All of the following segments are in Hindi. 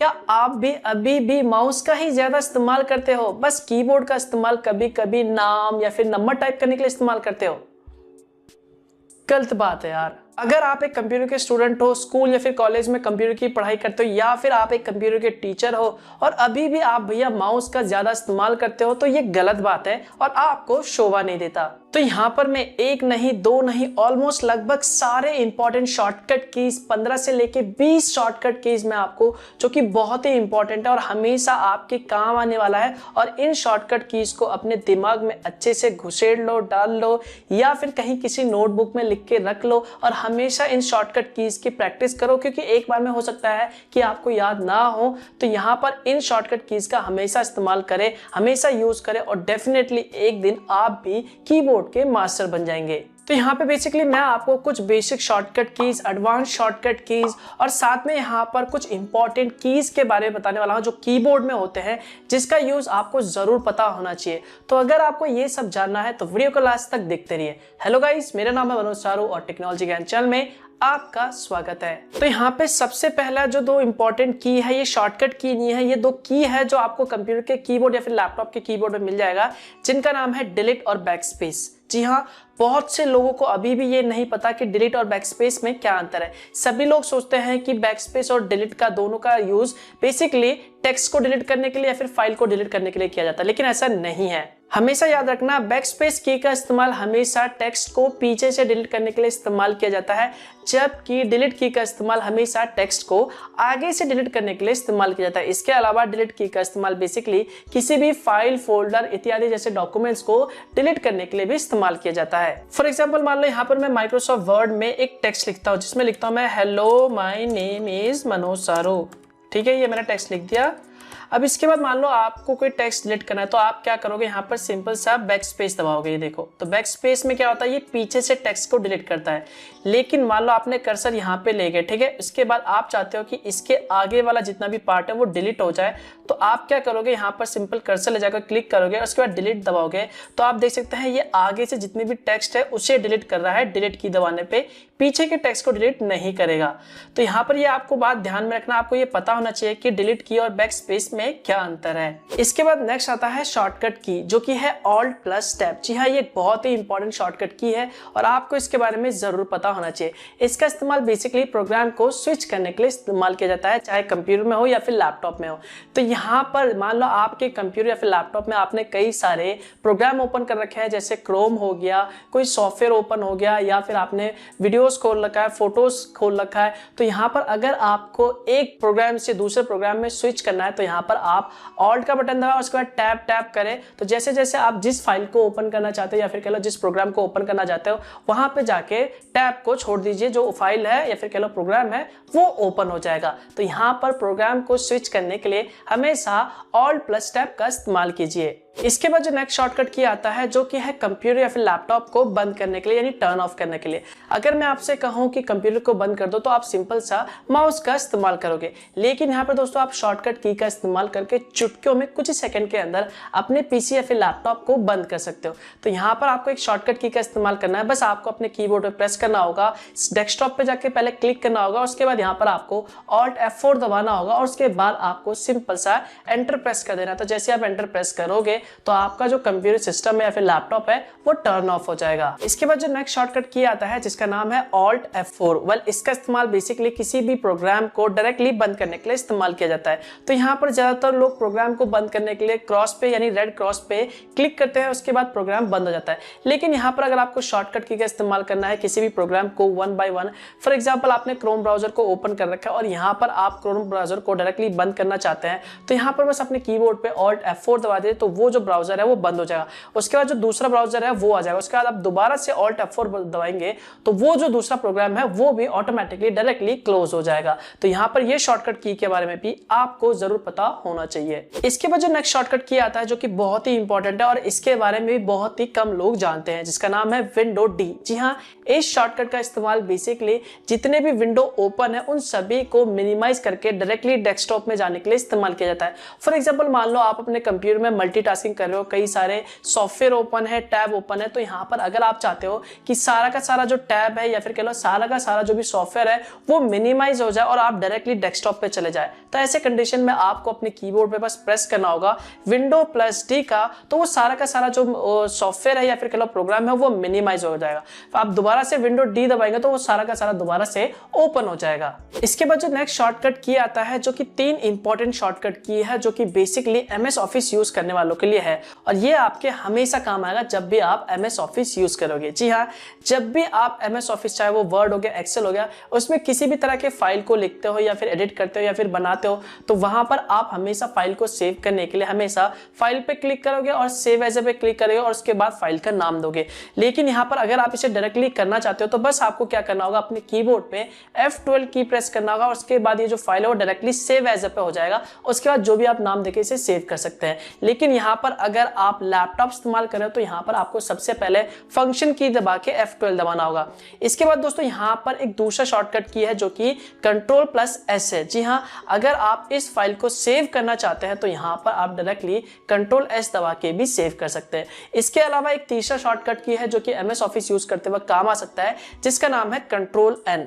क्या आप भी अभी भी माउस का ही ज्यादा इस्तेमाल करते हो, बस कीबोर्ड का इस्तेमाल कभी कभी नाम या फिर नंबर टाइप करने के लिए इस्तेमाल करते हो? गलत बात है यार। अगर आप एक कंप्यूटर के स्टूडेंट हो, स्कूल या फिर कॉलेज में कंप्यूटर की पढ़ाई करते हो, या फिर आप एक कंप्यूटर के टीचर हो और अभी भी आप भैया माउस का ज्यादा इस्तेमाल करते हो, तो ये गलत बात है और आपको शोभा नहीं देता। तो यहाँ पर मैं एक नहीं दो नहीं ऑलमोस्ट लगभग सारे इंपॉर्टेंट शॉर्टकट कीज 15 से लेके 20 शॉर्टकट कीज मैं आपको, जो कि बहुत ही इंपॉर्टेंट है और हमेशा आपके काम आने वाला है, और इन शॉर्टकट कीज को अपने दिमाग में अच्छे से घुसेड़ लो, डाल लो या फिर कहीं किसी नोटबुक में लिख के रख लो और हमेशा इन शॉर्टकट कीज की प्रैक्टिस करो, क्योंकि एक बार में हो सकता है कि आपको याद ना हो। तो यहाँ पर इन शॉर्टकट कीज का हमेशा इस्तेमाल करें, हमेशा यूज करें और डेफिनेटली एक दिन आप भी कीबोर्ड के मास्टर बन जाएंगे। तो यहाँ पे बेसिकली मैं आपको कुछ basic shortcut keys, advance shortcut keys और साथ में यहाँ पर कुछ इंपॉर्टेंट कीज के बारे में बताने वाला हूँ जो कीबोर्ड में होते हैं, जिसका यूज आपको जरूर पता होना चाहिए। तो अगर आपको ये सब जानना है तो वीडियो को लास्ट तक देखते रहिए। हेलो गाइस, मेरा नाम है मनोज सारू और टेक्नोलॉजी ज्ञान चैनल में आपका स्वागत है। तो यहाँ पे सबसे पहला जो दो इंपॉर्टेंट की है, ये शॉर्टकट की नहीं है, ये दो की है जो आपको कंप्यूटर के कीबोर्ड या फिर लैपटॉप के कीबोर्ड में मिल जाएगा, जिनका नाम है डिलीट और बैकस्पेस। जी हाँ, बहुत से लोगों को अभी भी ये नहीं पता कि डिलीट और बैकस्पेस में क्या अंतर है। सभी लोग सोचते हैं कि बैकस्पेस और डिलीट का दोनों का यूज बेसिकली टेक्स्ट को डिलीट करने के लिए या फिर फाइल को डिलीट करने के लिए किया जाता है, लेकिन ऐसा नहीं है। हमेशा याद रखना, बैकस्पेस की का इस्तेमाल हमेशा टेक्स्ट को पीछे से डिलीट करने के लिए इस्तेमाल किया जाता है, जबकि डिलीट की का इस्तेमाल हमेशा टेक्स्ट को आगे से डिलीट करने के लिए इस्तेमाल किया जाता है। इसके अलावा डिलीट की का इस्तेमाल बेसिकली किसी भी फाइल, फोल्डर इत्यादि जैसे डॉक्यूमेंट्स को डिलीट करने के लिए भी इस्तेमाल किया जाता है। फॉर एग्जाम्पल मान लो यहाँ पर मैं माइक्रोसॉफ्ट वर्ड में एक टेक्स्ट लिखता हूँ, जिसमें लिखता हूँ मैं hello my name is Manoj सारू। ठीक है, ये मैंने टेक्स्ट लिख दिया। अब इसके बाद मान लो आपको कोई टेक्स्ट डिलीट करना है, तो आप क्या करोगे, यहाँ पर सिंपल सा बैक स्पेस दबाओगे। ये देखो, तो बैक स्पेस में क्या होता है, ये पीछे से टेक्स्ट को डिलीट करता है। लेकिन मान लो आपने कर्सर यहाँ पे ले गए, ठीक है, इसके बाद आप चाहते हो कि इसके आगे वाला जितना भी पार्ट है वो डिलीट हो जाए, तो आप क्या करोगे, यहाँ पर सिंपल कर्सर ले जाकर क्लिक करोगे, उसके बाद डिलीट दबाओगे, तो आप देख सकते हैं ये आगे से जितनी भी टेक्स्ट है उसे डिलीट कर रहा है। डिलीट की दबाने पे पीछे के टेक्स्ट को डिलीट नहीं करेगा। तो यहाँ पर ये आपको बात ध्यान में रखना, आपको ये पता होना चाहिए कि डिलीट की और बैक स्पेस में क्या अंतर है। इसके बाद नेक्स्ट आता है शॉर्टकट की, जो कि है ऑल्ट प्लस टैब। जी हाँ, ये बहुत ही इंपॉर्टेंट शॉर्टकट की है और आपको इसके बारे में जरूर पता होना चाहिए। इसका इस्तेमाल बेसिकली प्रोग्राम को स्विच करने के लिए इस्तेमाल किया जाता है, चाहे कंप्यूटर में हो या फिर लैपटॉप में हो। तो यहाँ पर मान लो आपके कंप्यूटर या फिर लैपटॉप में आपने कई सारे प्रोग्राम ओपन कर रखे हैं, जैसे क्रोम हो गया, कोई सॉफ्टवेयर ओपन हो गया, या फिर आपने वीडियोस खोल रखा है, फोटोज खोल रखा है। तो यहाँ पर अगर आपको एक प्रोग्राम से दूसरे प्रोग्राम में स्विच करना है, तो यहाँ पर आप ऑल्ट का बटन दबाएं, उसके बाद टैब टैब करें। तो जैसे जैसे आप जिस फाइल को ओपन करना चाहते हो या फिर कह लो जिस प्रोग्राम को ओपन करना चाहते हो, वहां पे जाके टैब को छोड़ दीजिए, जो फाइल है या फिर कह लो प्रोग्राम है वो ओपन हो जाएगा। तो यहाँ पर प्रोग्राम को स्विच करने के लिए हमेशा ऑल्ट प्लस टैब का इस्तेमाल कीजिए। इसके बाद जो नेक्स्ट शॉर्टकट की आता है, जो कि है कंप्यूटर या फिर लैपटॉप को बंद करने के लिए, यानी टर्न ऑफ करने के लिए। अगर मैं आपसे कहूं कि कंप्यूटर को बंद कर दो, तो आप सिंपल सा माउस का इस्तेमाल करोगे, लेकिन यहाँ पर दोस्तों आप शॉर्टकट की का इस्तेमाल करके चुटकियों में कुछ ही सेकंड के अंदर अपने पीसी या फिर लैपटॉप को बंद कर सकते हो। तो यहाँ पर आपको एक शॉर्टकट की का इस्तेमाल करना है। बस आपको अपने कीबोर्ड पर प्रेस करना होगा, डेस्कटॉप पे जाके पहले क्लिक करना होगा, उसके बाद यहाँ पर आपको ऑल्ट F4 दबाना होगा और उसके बाद आपको सिंपल सा एंटर प्रेस कर देना। तो जैसे आप एंटर प्रेस करोगे तो आपका जो कंप्यूटर सिस्टम है या फिर लैपटॉप है वो टर्न ऑफ हो जाएगा। इसके बाद जो नेक्स्ट शॉर्टकट की आता है, जिसका नाम है ऑल्ट F4। वेल, इसका इस्तेमाल बेसिकली किसी भी प्रोग्राम को डायरेक्टली बंद करने के लिए इस्तेमाल किया जाता है। तो यहाँ पर ज्यादातर लोग प्रोग्राम को बंद करने के लिए क्रॉस पे यानी रेड क्रॉस पे क्लिक करते हैं, उसके बाद प्रोग्राम बंद हो जाता है। लेकिन यहाँ पर अगर आपको शॉर्टकट की का इस्तेमाल करना है किसी भी प्रोग्राम को one by one, for example आपने क्रोम ब्राउजर को ओपन कर रखा है और यहाँ पर आप क्रोम ब्राउजर को डायरेक्टली बंद करना चाहते हैं, तो यहाँ पर बस अपने कीबोर्ड पे ऑल्ट F4 दबा दे, तो वो जो ब्राउजर है वो बंद हो जाएगा। उसके बाद जो दूसरा ब्राउजर है वो आ जाएगा। उसके बाद आप दोबारा से ऑल्ट F4 दबाएंगे तो वो जो दूसरा प्रोग्राम है वो भी ऑटोमेटिकली डायरेक्टली क्लोज हो जाएगा। तो यहाँ पर ये शॉर्टकट की के बारे में भी आपको जरूर पता होना चाहिए। इसके बाद जो नेक्स्ट शॉर्टकट की आता है, जो कि बहुत ही इंपॉर्टेंट है और इसके बारे में भी बहुत ही कम लोग जानते हैं, जिसका नाम है विंडो डी। जी हाँ, इस शॉर्टकट का इस्तेमाल बेसिकली जितने भी विंडो ओपन है उन सभी को मिनिमाइज करके डायरेक्टली डेस्कटॉप में जाने के लिए इस्तेमाल किया जाता है। फॉर एग्जांपल मान लो आप अपने कंप्यूटर में मल्टीटास्किंग मल्टीटास्किंग कर रहे हो, कई सारे सॉफ्टवेयर ओपन है, टैब ओपन है, तो यहाँ पर अगर आप चाहते हो कि सारा का सारा जो टैब है या फिर कह लो सारा का सारा जो भी सॉफ्टवेयर है वो मिनिमाइज हो जाए और आप डायरेक्टली डेस्कटॉप पे चले जाए, तो ऐसे कंडीशन में आपको अपने कीबोर्ड पे बस प्रेस करना होगा विंडो प्लस डी का, तो वो सारा का सारा जो सॉफ्टवेयर है या फिर कह लो प्रोग्राम है वो मिनिमाइज हो जाएगा। तो आप दोबारा से विंडो डी दबाएंगे तो वो सारा का सारा दोबारा से ओपन हो जाएगा। इसके बाद जो नेक्स्ट शॉर्टकट की आता है, जो कि 3 इंपॉर्टेंट शॉर्टकट की है, जो कि बेसिकली एमएस ऑफिस यूज करने वालों के लिए है और ये आपके हमेशा काम आएगा जब भी आप एमएस ऑफिस यूज करोगे। जी हाँ, जब भी आप एमएस ऑफिस, चाहे वो वर्ड हो गया, एक्सेल हो गया, उसमें किसी भी तरह के फाइल को लिखते हो या फिर एडिट करते हो या फिर बनाते हो, तो वहां पर आप हमेशा फाइल को सेव करने के लिए हमेशा फाइल पे क्लिक करोगे और सेव एज पे क्लिक करोगे और उसके बाद फाइल का नाम दोगे। लेकिन यहाँ पर अगर आप इसे डायरेक्टली करना चाहते हो तो बस आपको क्या करना होगा, अपने कीबोर्ड पे F12 की प्रेस करना होगा और उसके बाद ये जो फाइल है वो डायरेक्टली सेव एज पे हो जाएगा। उसके बाद जो भी आप नाम देके इसे सेव कर सकते हैं। लेकिन यहाँ पर अगर आप लैपटॉप इस्तेमाल कर रहे हो तो यहाँ पर आपको सबसे पहले फंक्शन की दबा के F12 दबाना होगा। इसके बाद दोस्तों यहाँ पर एक दूसरा शॉर्टकट की है जो कि Ctrl+S है। जी हाँ, अगर आप इस फाइल को सेव करना चाहते हैं तो यहाँ पर आप डायरेक्टली Ctrl+S दबा के भी सेव कर सकते हैं। इसके अलावा एक तीसरा शॉर्टकट की है जो कि एमएस ऑफिस यूज करते वक्त काम आ सकता है, जिसका नाम है Ctrl+N।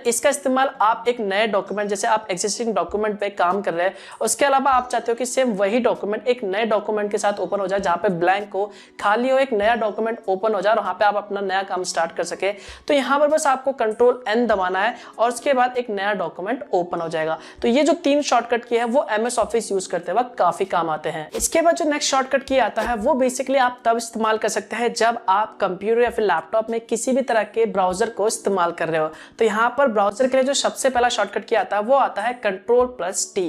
इसका इस्तेमाल आप एक नए डॉक्यूमेंट, जैसे आप एग्जिस्टिंग डॉक्यूमेंट पे काम कर रहे हैं, उसके अलावा आप चाहते हो कि सेम वही डॉक्यूमेंट एक नए डॉक्यूमेंट के साथ ओपन हो जाए, जहां पे ब्लैंक हो, खाली हो, एक नया डॉक्यूमेंट ओपन हो जाए और वहां पे आप अपना नया काम स्टार्ट कर सके, तो यहाँ पर बस आपको Ctrl+N दबाना है और उसके बाद एक नया डॉक्यूमेंट ओपन हो जाएगा। तो ये जो 3 शॉर्टकट की है वो एमएस ऑफिस यूज करते वक्त काफी काम आते हैं। इसके बाद जो नेक्स्ट शॉर्टकट की आता है वो बेसिकली आप तब इस्तेमाल कर सकते हैं जब आप कंप्यूटर या फिर लैपटॉप में किसी भी तरह के ब्राउजर को इस्तेमाल कर रहे हो। तो यहाँ पर ब्राउजर के लिए जो सबसे पहला शॉर्टकट की आता है वो आता है Ctrl+T।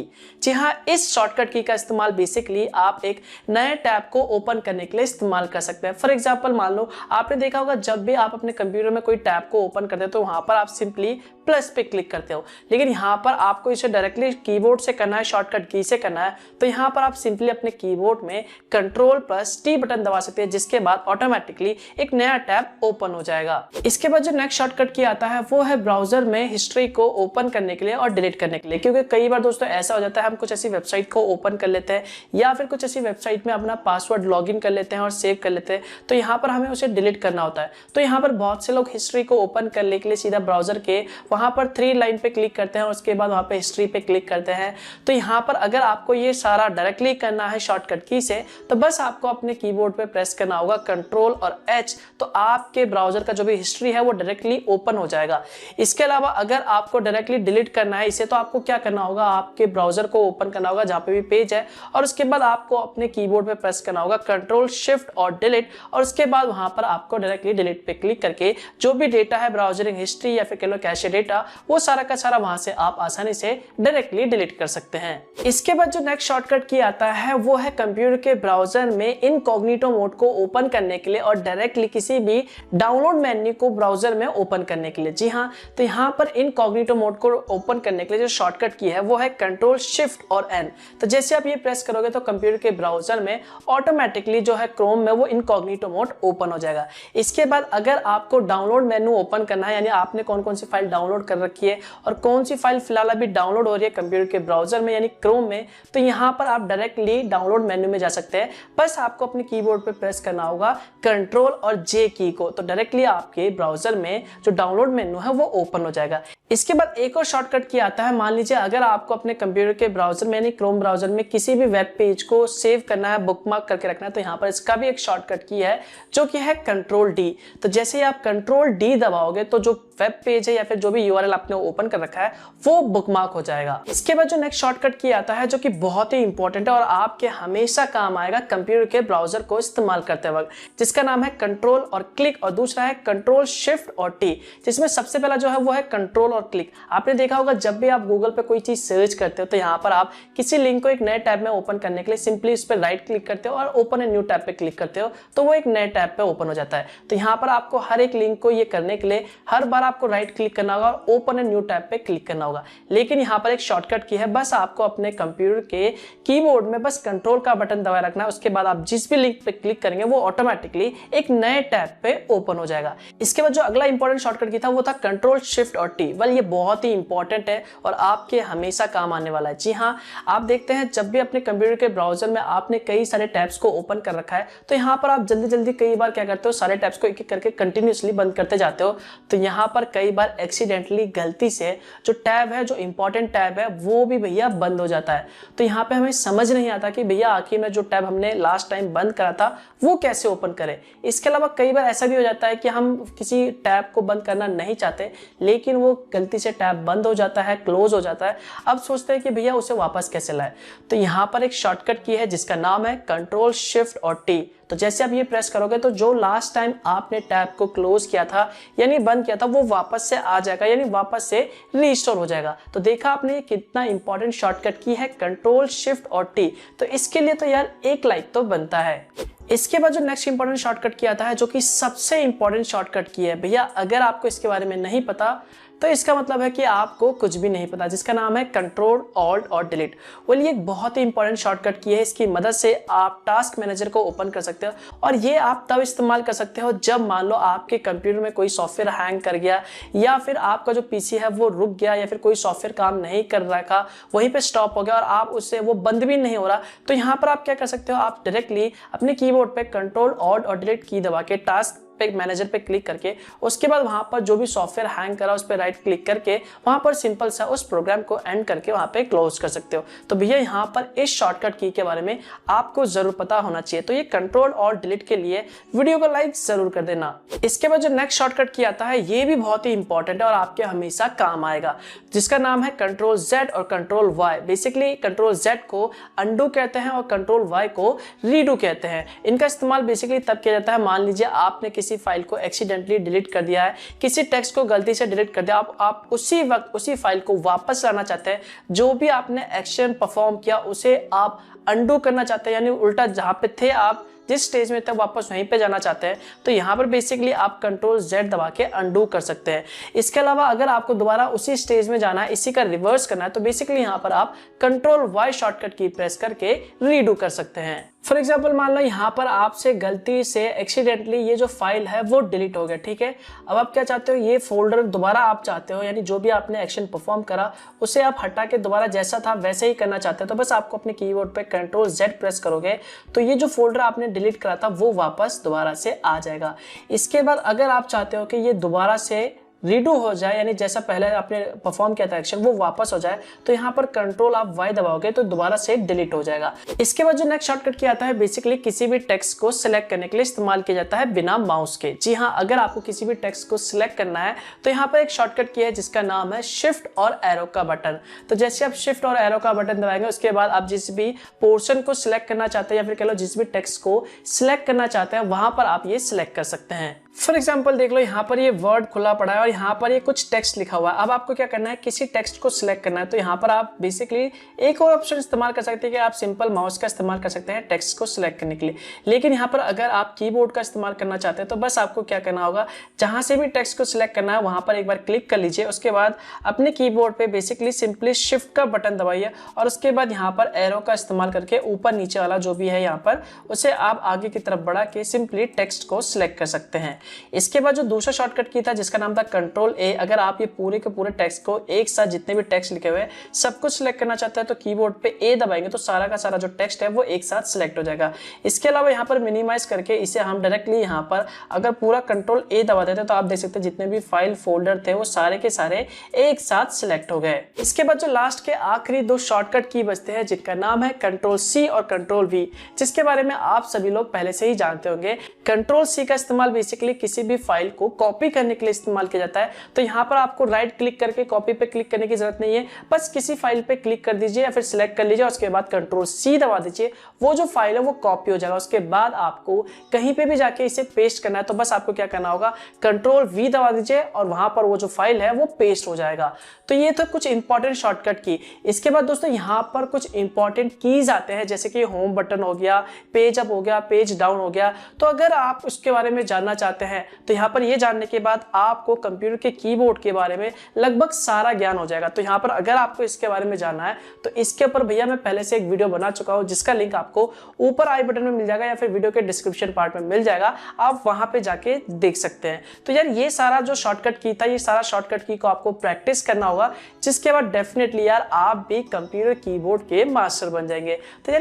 जी हाँ, इस शॉर्टकट की का इस्तेमाल बेसिकली आप एक नए टैब को ओपन करने के लिए इस्तेमाल कर सकते हैं। फॉर एग्जांपल, मान लो आपने देखा होगा जब भी आप अपने कंप्यूटर में कोई टैब को ओपन करते हो तो वहां पर आप सिंपली प्लस पे क्लिक करते हो, लेकिन यहाँ पर आपको इसे डायरेक्टली कीबोर्ड से करना है, शॉर्टकट की से करना है, तो यहाँ पर आप सिंपली अपने कीबोर्ड में Ctrl+T बटन दबा सकते हैं, जिसके बाद ऑटोमेटिकली एक नया टैब ओपन हो जाएगा। इसके बाद जो नेक्स्ट शॉर्टकट की आता है वो है ब्राउजर में हिस्ट्री को ओपन करने के लिए और डिलीट करने के लिए, क्योंकि कई बार दोस्तों ऐसा हो जाता है हम कुछ ऐसी वेबसाइट को ओपन कर लेते हैं या फिर कुछ ऐसी वेबसाइट में अपना पासवर्ड लॉगिन कर लेते हैं और सेव कर लेते हैं, तो यहाँ पर हमें उसे डिलीट करना होता है। तो यहाँ पर बहुत से लोग हिस्ट्री को ओपन करने के लिए सीधा ब्राउजर के वहां पर 3 लाइन पे क्लिक करते हैं और उसके बाद वहां पे हिस्ट्री पे क्लिक करते हैं। तो यहाँ पर अगर आपको ये सारा डायरेक्टली करना है शॉर्टकट की से, तो बस आपको अपने कीबोर्ड पे प्रेस करना होगा Ctrl और H, तो आपके ब्राउजर का जो भी हिस्ट्री है वो डायरेक्टली ओपन हो जाएगा। इसके अलावा अगर आपको डायरेक्टली डिलीट करना है इसे, तो आपको क्या करना होगा, आपके ब्राउजर को ओपन करना होगा जहां पे भी पेज है और उसके बाद आपको अपने कीबोर्ड पे प्रेस करना होगा Ctrl Shift और डिलीट, और उसके बाद वहां पर आपको डायरेक्टली डिलीट पे क्लिक करके जो भी डेटा है, ब्राउजरिंग हिस्ट्री या फिर कह लो कैशे डेटा, वो सारा का सारा वहां से आप आसानी से डायरेक्टली डिलीट कर सकते हैं। इसके बाद जो नेक्स्ट शॉर्टकट की आता है वो है कंप्यूटर के ब्राउजर में इनकॉग्निटो मोड को ओपन करने के लिए और डायरेक्टली किसी भी डाउनलोड मेन्यू को ब्राउजर में ओपन करने के लिए। जी हाँ, तो यहाँ पर इनकॉग्निटो मोड को ओपन करने के लिए जो शॉर्टकट की है वो है Ctrl Shift और N। तो जैसे आप ये प्रेस करोगे तो कंप्यूटर के ब्राउजर में ऑटोमेटिकली जो है क्रोम में वो इनकॉग्निटो मोड ओपन हो जाएगा। इसके बाद अगर आपको डाउनलोड मेन्यू ओपन करना है, यानी आपने कौन कौन सी फाइल डाउनलोड कर रखी है और कौन सी फाइल फिलहाल अभी डाउनलोड हो रही है कंप्यूटर के ब्राउजर में यानी क्रोम में, तो यहाँ पर आप डायरेक्टली डाउनलोड मेन्यू में जा सकते हैं। बस आपको अपने कीबोर्ड पे प्रेस करना होगा Ctrl और J की को, तो डायरेक्टली आपके ब्राउजर में जो डाउनलोड मेन्यू है वो ओपन हो जाएगा। इसके बाद एक और शॉर्टकट की आता है, मान लीजिए अगर आपको अपने कंप्यूटर के ब्राउजर में यानी क्रोम ब्राउजर में किसी भी वेब पेज को सेव करना है, बुकमार्क करके रखना है, तो यहाँ पर इसका भी एक शॉर्टकट की है जो कि है Ctrl D। तो जैसे ही आप Ctrl D दबाओगे तो जो वेब पेज है या फिर जो भी URL आपने ओपन कर रखा है वो बुकमार्क हो जाएगा। इसके बाद जो नेक्स्ट शॉर्टकट की आता है जो कि बहुत ही इंपॉर्टेंट है और आपके हमेशा काम आएगा कंप्यूटर के ब्राउजर को इस्तेमाल करते वक्त, जिसका नाम है कंट्रोल और क्लिक और दूसरा है Ctrl Shift और T, जिसमें सबसे पहला जो है वो है कंट्रोल और क्लिक। आपने देखा होगा जब भी आप गूगल पे कोई चीज सर्च करते हो तो यहाँ पर आप किसी लिंक को एक नए टैब में ओपन करने के लिए सिंपली उस पर राइट क्लिक करते हो और ओपन ए न्यू टैब पे क्लिक करते हो तो वो एक नए टैब पे ओपन हो जाता है। तो यहाँ पर आपको हर एक लिंक को ये करने के लिए हर बार आपको राइट क्लिक करना होगा और ओपन ए न्यू टैब पे क्लिक करना होगा। लेकिन यहाँ पर एक शॉर्टकट की है, बस आपको अपने कंप्यूटर के कीबोर्ड में बस कंट्रोल का बटन दबाए रखना है, उसके बाद आप जिस भी लिंक पे क्लिक करेंगे वो ऑटोमेटिकली एक नए टैब पे ओपन हो जाएगा। इसके बाद जो अगला इंपॉर्टेंट शॉर्टकट की था वो था Ctrl शिफ्ट और टी, वेल ये बहुत ही इंपॉर्टेंट है और आपके हमेशा काम आने वाला है। जी हाँ, आप देखते हैं जब भी अपने कंप्यूटर के ब्राउजर में आपने कई सारे टैब्स को ओपन कर रखा है तो यहाँ पर आप जल्दी जल्दी कई बार क्या करते हो, सारे टैब्स को एक एक करके कंटिन्यूसली बंद करते जाते हो। तो यहाँ पर कई बार एक्सीडेंटली गलती से जो टैब है, जो इंपॉर्टेंट टैब है, वो भी भैया बंद हो जाता है। तो यहाँ पे हमें समझ नहीं आता कि भैया आखिर में जो टैब हमने लास्ट टाइम बंद करा था वो कैसे ओपन करें। इसके अलावा कई बार ऐसा भी हो जाता है कि हम किसी टैब को बंद करना नहीं चाहते लेकिन वो गलती से टैब बंद हो जाता है, क्लोज हो जाता है। अब सोचते हैं कि भैया उसे वापस कैसे लाए। तो यहाँ पर एक शॉर्टकट की है जिसका नाम है कंट्रोल शिफ्ट और टी। तो जैसे आप ये प्रेस करोगे तो जो लास्ट टाइम आपने टैब को क्लोज किया था यानी बंद किया था वो वापस से आ जाएगा, यानी वापस से रीस्टोर हो जाएगा। तो देखा आपने कितना इंपॉर्टेंट शॉर्टकट की है कंट्रोल शिफ्ट और टी। तो इसके लिए तो यार एक लाइक तो बनता है। इसके बाद जो नेक्स्ट इंपॉर्टेंट शॉर्टकट की आता है, जो कि सबसे इंपॉर्टेंट शॉर्टकट की है भैया, अगर आपको इसके बारे में नहीं पता तो इसका मतलब है कि आपको कुछ भी नहीं पता, जिसका नाम है कंट्रोल ऑल्ट और डिलीट। वेल ये एक बहुत ही इंपॉर्टेंट शॉर्टकट की है। इसकी मदद से आप टास्क मैनेजर को ओपन कर सकते हो और ये आप तब इस्तेमाल कर सकते हो जब मान लो आपके कंप्यूटर में कोई सॉफ्टवेयर हैंग कर गया या फिर आपका जो पीसी है वो रुक गया या फिर कोई सॉफ्टवेयर काम नहीं कर रहा था, वहीं पे स्टॉप हो गया और आप उससे वो बंद भी नहीं हो रहा। तो यहाँ पर आप क्या कर सकते हो, आप डायरेक्टली अपने कीबोर्ड पे कंट्रोल ऑल्ट और डिलीट की दबा के टास्क मैनेजर पे क्लिक करके उसके बाद वहां पर जो भी सॉफ्टवेयर हैंग करा उस पर राइट क्लिक करके वहां पर सिंपल सा उस प्रोग्राम को एंड करके वहां पे क्लोज कर सकते हो। तो भैया यहाँ पर इस शॉर्टकट की के बारे में आपको जरूर पता होना चाहिए। तो ये कंट्रोल और डिलीट के लिए वीडियो को लाइक जरूर कर देना। इसके बाद जो नेक्स्ट शॉर्टकट की आता है ये भी बहुत ही इंपॉर्टेंट है और आपके हमेशा काम आएगा, जिसका नाम है कंट्रोल जेड और control Y. Basically control Z को अंडू कहते हैं और कंट्रोल वाई को रीडू कहते हैं। इनका इस्तेमाल बेसिकली तब किया जाता है, मान लीजिए आपने किसी फाइल को एक्सीडेंटली डिलीट कर दिया है, किसी टेक्स्ट को गलती से डिलीट कर दिया, आप उसी वक्त उसी फाइल को वापस लाना चाहते हैं। जो भी आपने एक्शन परफॉर्म किया उसे आप अंडू करना चाहते हैं, यानी उल्टा जहां पे थे आप जिस स्टेज में तक वापस वहीं पे जाना चाहते हैं। तो यहाँ पर बेसिकली आप कंट्रोल जेड दबा के अंडू कर सकते हैं। इसके अलावा अगर आपको दोबारा उसी स्टेज में जाना है, इसी का रिवर्स करना है, तो बेसिकली यहाँ पर आप कंट्रोल वाई शॉर्टकट की प्रेस करके रीडू कर सकते हैं। फॉर एग्जाम्पल मान लो यहाँ पर आपसे गलती से एक्सीडेंटली ये जो फाइल है वो डिलीट हो गया, ठीक है। अब आप क्या चाहते हो, ये फोल्डर दोबारा आप चाहते हो, यानी जो भी आपने एक्शन परफॉर्म करा उसे आप हटा के दोबारा जैसा था वैसे ही करना चाहते हो। तो बस आपको अपने कीबोर्ड पे कंट्रोल जेड प्रेस करोगे तो ये जो फोल्डर आपने डिलीट करा था वो वापस दोबारा से आ जाएगा। इसके बाद अगर आप चाहते हो कि ये दोबारा से रीडू हो जाए, यानी जैसा पहले आपने परफॉर्म किया था एक्शन वो वापस हो जाए, तो यहाँ पर कंट्रोल आप वाई दबाओगे तो दोबारा से डिलीट हो जाएगा। इसके बाद जो नेक्स्ट शॉर्टकट किया आता है बेसिकली किसी भी टेक्स्ट को सिलेक्ट करने के लिए इस्तेमाल किया जाता है बिना माउस के। जी हाँ, अगर आपको किसी भी टेक्स्ट को सिलेक्ट करना है तो यहाँ पर एक शॉर्टकट की है जिसका नाम है शिफ्ट और एरो का बटन। तो जैसे आप शिफ्ट और एरो का बटन दबाएंगे उसके बाद आप जिस भी पोर्शन को सिलेक्ट करना चाहते हैं या फिर कह लो जिस भी टेक्स्ट को सिलेक्ट करना चाहते हैं वहां पर आप ये सिलेक्ट कर सकते हैं। फॉर एग्जाम्पल देख लो यहाँ पर ये वर्ड खुला पड़ा है और यहाँ पर ये कुछ टेक्स्ट लिखा हुआ है। अब आपको क्या करना है, किसी टेक्स्ट को सिलेक्ट करना है। तो यहाँ पर आप बेसिकली एक और ऑप्शन इस्तेमाल कर सकते हैं कि आप सिंपल माउस का इस्तेमाल कर सकते हैं टेक्स्ट को सिलेक्ट करने के लिए। लेकिन यहाँ पर अगर आप कीबोर्ड का इस्तेमाल करना चाहते हैं तो बस आपको क्या करना होगा, जहां से भी टेक्स्ट को सिलेक्ट करना है वहां पर एक बार क्लिक कर लीजिए। उसके बाद अपने कीबोर्ड पे बेसिकली सिंपली शिफ्ट का बटन दबाइए और उसके बाद यहाँ पर एरो का इस्तेमाल करके ऊपर नीचे वाला जो भी है यहाँ पर उसे आप आगे की तरफ बढ़ा के सिंपली टेक्स्ट को सिलेक्ट कर सकते हैं। इसके बाद जो दूसरा शॉर्टकट की था जिसका नाम था कंट्रोल ए, अगर आप ये पूरे के पूरे टेक्स्ट को एक साथ जितने भी टेक्स्ट लिखे हुए सब कुछ सिलेक्ट करना चाहते हैं तो कीबोर्ड पे ए दबाएंगे तो सारा का सारा जो टेक्स्ट है वो एक साथ सिलेक्ट हो जाएगा। इसके अलावा यहाँ पर मिनिमाइज करके इसे हम डायरेक्टली यहाँ पर अगर पूरा कंट्रोल ए दबा देते तो आप देख सकते हैं जितने भी फाइल फोल्डर थे वो सारे के सारे एक साथ सिलेक्ट हो गए। इसके बाद जो लास्ट के आखिरी दो शॉर्टकट की बचते हैं जिनका नाम है कंट्रोल सी और कंट्रोल वी, जिसके बारे में आप सभी लोग पहले से ही जानते होंगे। कंट्रोल सी का इस्तेमाल बेसिकली किसी भी फाइल को कॉपी करने के लिए इस्तेमाल किया जाता है। तो यहाँ पर आपको राइट क्लिक करके कॉपी पे क्लिक करने की जरूरत नहीं है, बस किसी फाइल पे क्लिक कर दीजिए या फिर सिलेक्ट कर लीजिए, उसके बाद कंट्रोल सी दबा दीजिए, वो जो फाइल है वो कॉपी हो जाएगा। उसके बाद आपको कहीं पे भी जाके इसे पेस्ट करना है तो बस आपको क्या करना होगा, कंट्रोल वी दबा दीजिए और वहां पर वो जो फाइल है वो पेस्ट हो जाएगा। तो ये तो कुछ इंपॉर्टेंट शॉर्टकट की। इसके बाद दोस्तों यहाँ पर कुछ इंपॉर्टेंट कीज आते हैं जैसे कि होम बटन हो गया, पेज अप हो गया, पेज डाउन हो गया। तो अगर आप उसके बारे में जानना चाहते चाहते हैं तो यहाँ पर ये जानने के बाद आपको कंप्यूटर के कीबोर्ड के बारे में लगभग सारा ज्ञान हो जाएगा। तो यहाँ पर अगर आपको इसके बारे में जानना है तो इसके ऊपर भैया मैं पहले से एक वीडियो बना चुका हूँ, जिसका लिंक आपको ऊपर आई बटन में मिल जाएगा या फिर वीडियो के डिस्क्रिप्शन पार्ट में मिल जाएगा, आप वहां पे जाके देख सकते हैं। तो यार ये सारा जो शॉर्टकट की था, ये सारा शॉर्टकट की को आपको प्रैक्टिस करना होगा, जिसके बाद डेफिनेटली यार आप भी कंप्यूटर कीबोर्ड के मास्टर बन जाएंगे। तो यार